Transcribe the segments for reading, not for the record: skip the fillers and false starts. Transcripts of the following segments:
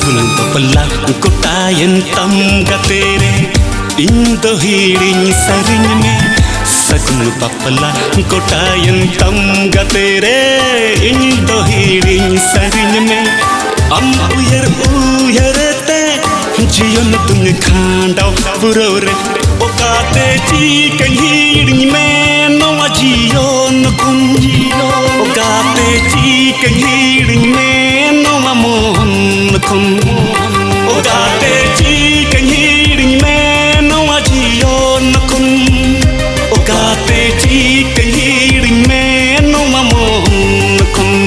Sagun bapala kotayen tam gatere Indo hiring saring me Sagun bapala kotayen tam gatere Indo hiring saring me Am uyar jiyon tung khandau burore okate chi kan hiring me no jiyon kun okate chi kan hiring me no mon kun okate chi kan hiring me no jiyon kun okate chi kan hiring me no mon kun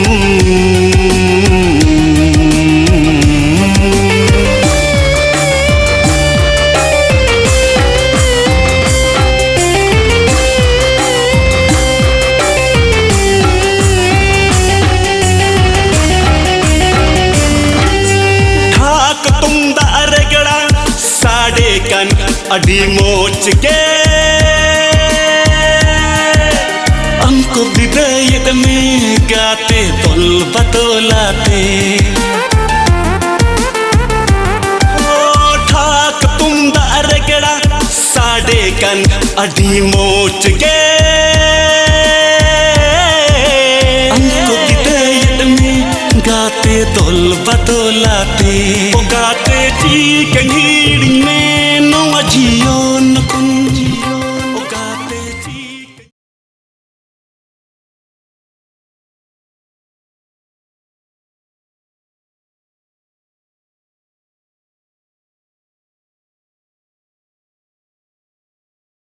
अडी मोच के हमको विदायत में गाते बोल बतौलाते ठाक तुम दारगड़ा साढ़े कन अडी मोच के हमको विदायत में गाते बोल बतौलाते गाते जी कहीं